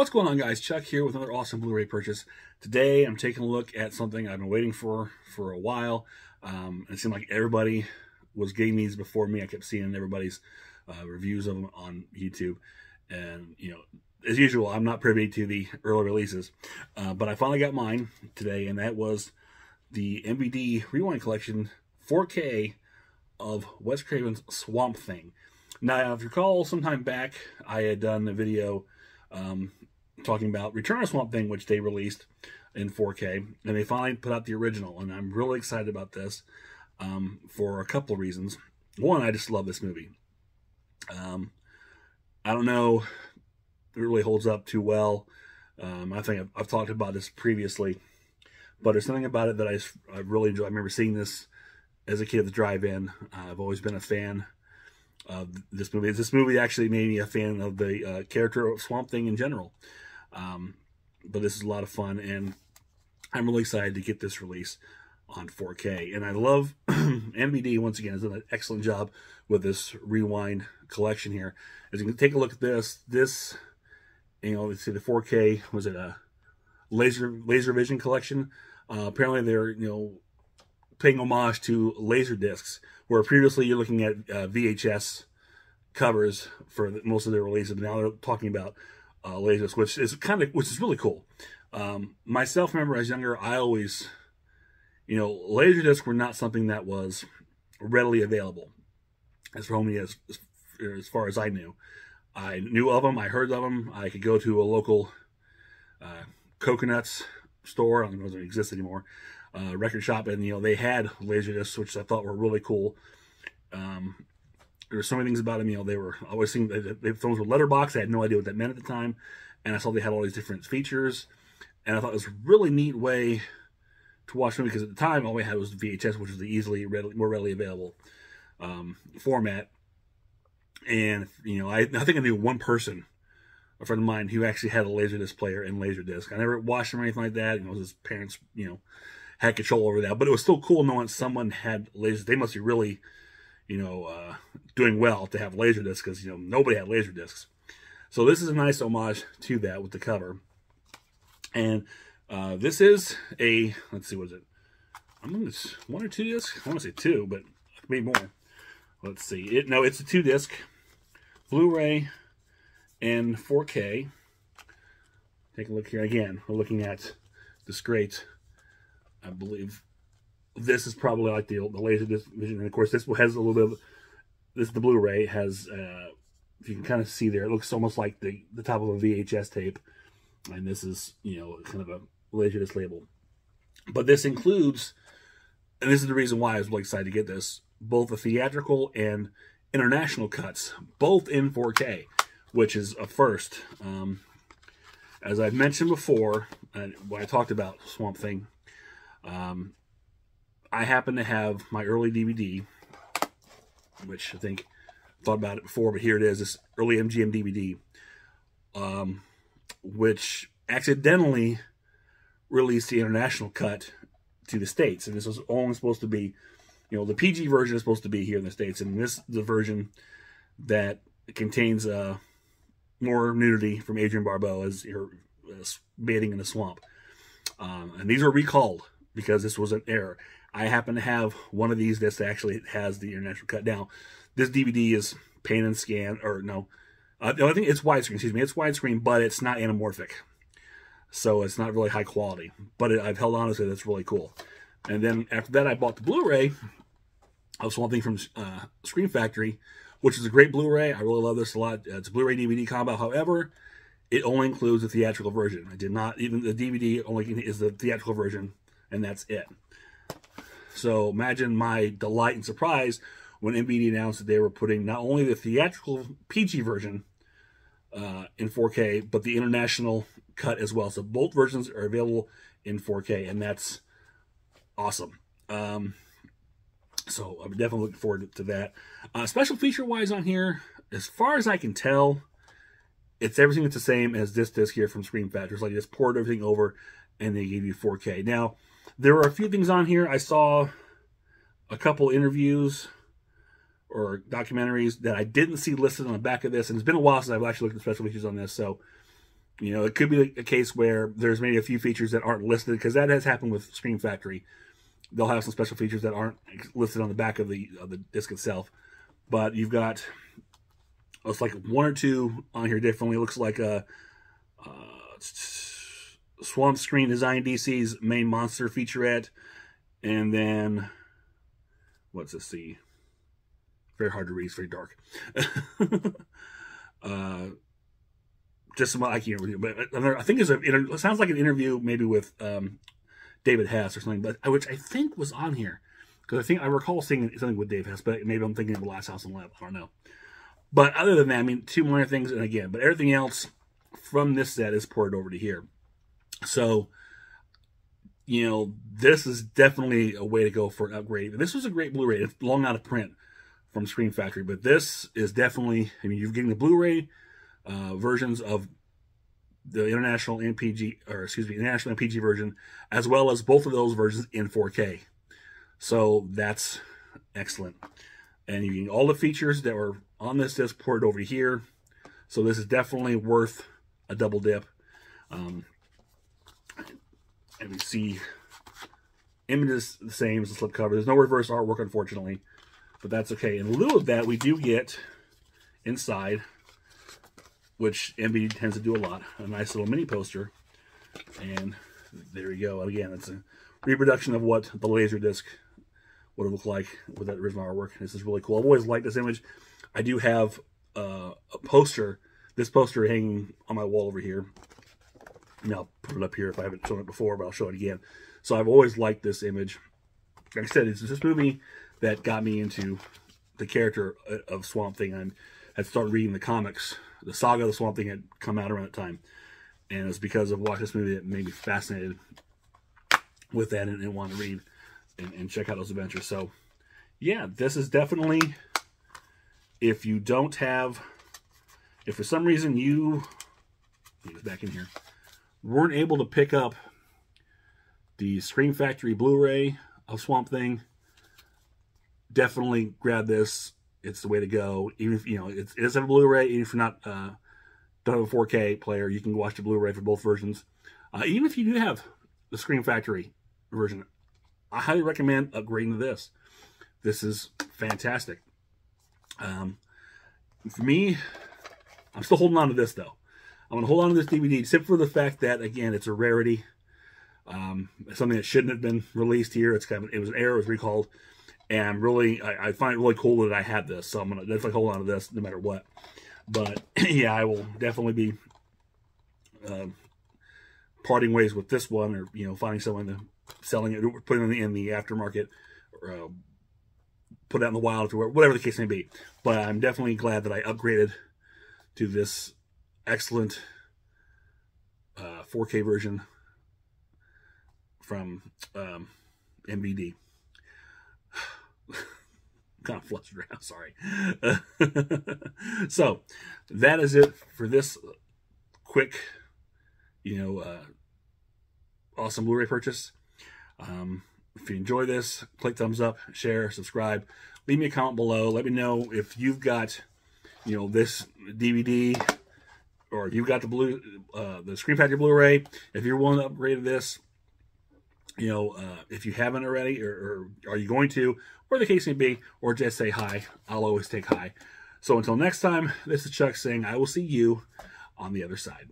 What's going on, guys? Chuck here with another awesome Blu-ray purchase. Today I'm taking a look at something I've been waiting for a while. It seemed like everybody was getting these before me. I kept seeing everybody's reviews of them on YouTube, and as usual, I'm not privy to the early releases, but I finally got mine today, and that was the MVD Rewind Collection 4K of Wes Craven's Swamp Thing. Now, if you recall, sometime back I had done a video talking about Return of Swamp Thing, which they released in 4K, and they finally put out the original, and I'm really excited about this for a couple of reasons. One, I just love this movie. I don't know if it really holds up too well. I think I've talked about this previously, but there's something about it that I really enjoy. I remember seeing this as a kid at the drive-in. I've always been a fan of this movie. This movie actually made me a fan of the character of Swamp Thing in general. But this is a lot of fun, and I'm really excited to get this release on 4K. And I love MVD, once again, has done an excellent job with this Rewind collection here. As you can take a look at this, let's see, the 4K, was it a laser vision collection? Apparently they're, paying homage to laser discs, where previously you're looking at VHS covers for most of their releases, but now they're talking about lasers, which is really cool. Myself, remember, as younger, I always, laser discs were not something that was readily available as for me as far as I knew. I knew of them, I heard of them. I could go to a local coconuts store, I don't know if it exists anymore, record shop, and they had laser discs, which I thought were really cool. There were so many things about them. They were always seeing the phones were letterbox. I had no idea what that meant at the time, and I saw they had all these different features, and I thought it was a really neat way to watch movies, because at the time all we had was VHS, which was the more readily available format. And I think I knew one person, a friend of mine, who actually had a Laserdisc player and Laserdisc. I never watched him or anything like that. His parents, had control over that, but it was still cool knowing someone had lasers. They must be really, doing well to have Laserdiscs, because nobody had Laserdiscs. So this is a nice homage to that with the cover. And this is a, let's see, what is it? It's 1 or 2 discs. I want to say 2, but maybe more. Let's see. It's a 2-disc Blu-ray and 4K. Take a look here again. We're looking at this great, I believe this is probably like the Laserdisc vision, and of course this has a little bit of the Blu-ray has, if you can kind of see there, it looks almost like the top of a VHS tape, and this is kind of a Laserdisc label. But this includes, and this is the reason why I was really excited to get this, both the theatrical and international cuts, both in 4K, which is a first. As I've mentioned before, when I talked about Swamp Thing, I happen to have my early DVD, which I think I thought about it before, but here it is, this early MGM DVD, which accidentally released the international cut to the States. And this was only supposed to be, the PG version is supposed to be here in the States, and this is the version that contains more nudity from Adrienne Barbeau as you're bathing in the swamp. And these are recalled because this was an error. I happen to have one of these that actually has the international cut. Now, this DVD is pan and scan, or no, I think it's widescreen, excuse me. It's widescreen, but it's not anamorphic. So it's not really high quality. But I've held on to it. That's really cool. And then after that, I bought the Blu-ray of Swamp Thing from Screen Factory, which is a great Blu-ray. I really love this a lot. It's a Blu-ray DVD combo. However, it only includes the theatrical version. I did not, even the DVD only is the theatrical version, and that's it. So imagine my delight and surprise when MVD announced that they were putting not only the theatrical PG version in 4K, but the international cut as well. So both versions are available in 4K, and that's awesome. So I'm definitely looking forward to that. Special feature-wise on here, as far as I can tell, it's everything that's the same as this disc here from Screen Factory. It's like they just poured everything over, and they gave you 4K. Now, there are a few things on here. I saw a couple interviews or documentaries that I didn't see listed on the back of this, and it's been a while since I've actually looked at special features on this, so You know, it could be a case where there's maybe a few features that aren't listed, because that has happened with Screen Factory. They'll have some special features that aren't listed on the back of the disc itself. But you've got, it's like one or two on here differently. It looks like a Swamp Screen Design DC's main monster featurette. And then, what's this? See? Very hard to read. It's very dark. Just some I can't read, but I think it sounds like an interview maybe with David Hess or something, but which I think was on here, because I recall seeing something with Dave Hess, but maybe I'm thinking of The Last House on the Left. I don't know. But other than that, I mean, two minor things, and again, but everything else from this set is ported over to here. So, you know, this is definitely a way to go for an upgrade. This was a great Blu-ray. It's long out of print from Screen Factory, but this is definitely, I mean, you're getting the Blu-ray versions of the international MPG, or excuse me, international MPG version, as well as both of those versions in 4K. So that's excellent. And you get all the features that were on this disc ported over here. So this is definitely worth a double dip. And we see images the same as the slipcover. There's no reverse artwork, unfortunately, but that's okay. In lieu of that, we do get inside, which MBD tends to do a lot, a nice little mini poster. And there you go. Again, it's a reproduction of what the Laserdisc would have looked like with that original artwork. This is really cool. I've always liked this image. I do have a poster, this poster hanging on my wall over here. And I'll put it up here if I haven't shown it before, but I'll show it again. So I've always liked this image. Like I said, it's this movie that got me into the character of Swamp Thing. I had started reading the comics. The saga of the Swamp Thing had come out around that time. And it's because of watching this movie that made me fascinated with that and want to read and check out those adventures. So, yeah, this is definitely, if you don't have, if for some reason you, back in here, weren't able to pick up the Screen Factory Blu-ray of Swamp Thing, definitely grab this. It's the way to go. Even if, you know, it does have a Blu-ray, even if you're not, don't have a 4K player, you can watch the Blu-ray for both versions. Even if you do have the Screen Factory version, I highly recommend upgrading to this. This is fantastic. For me, I'm still holding on to this, though. I'm going to hold on to this DVD, except for the fact that, again, it's a rarity. It's something that shouldn't have been released here. It's kind of, it was an error, it was recalled. And really, I find it really cool that I had this. So I'm going to definitely hold on to this no matter what. But, yeah, I will definitely be parting ways with this one, or, you know, finding someone to selling it, putting it in the aftermarket, or put it out in the wild, or whatever the case may be. But I'm definitely glad that I upgraded to this excellent 4K version from MBD. Kind of flustered right now, sorry. So that is it for this quick, you know, awesome Blu-ray purchase. If you enjoy this, click thumbs up, share, subscribe, leave me a comment below. Let me know if you've got, you know, this DVD, or you've got the Screen Factory Blu-ray. If you're willing to upgrade to this, you know, if you haven't already, or are you going to, or the case may be, or just say hi. I'll always take hi. So until next time, this is Chuck saying I will see you on the other side.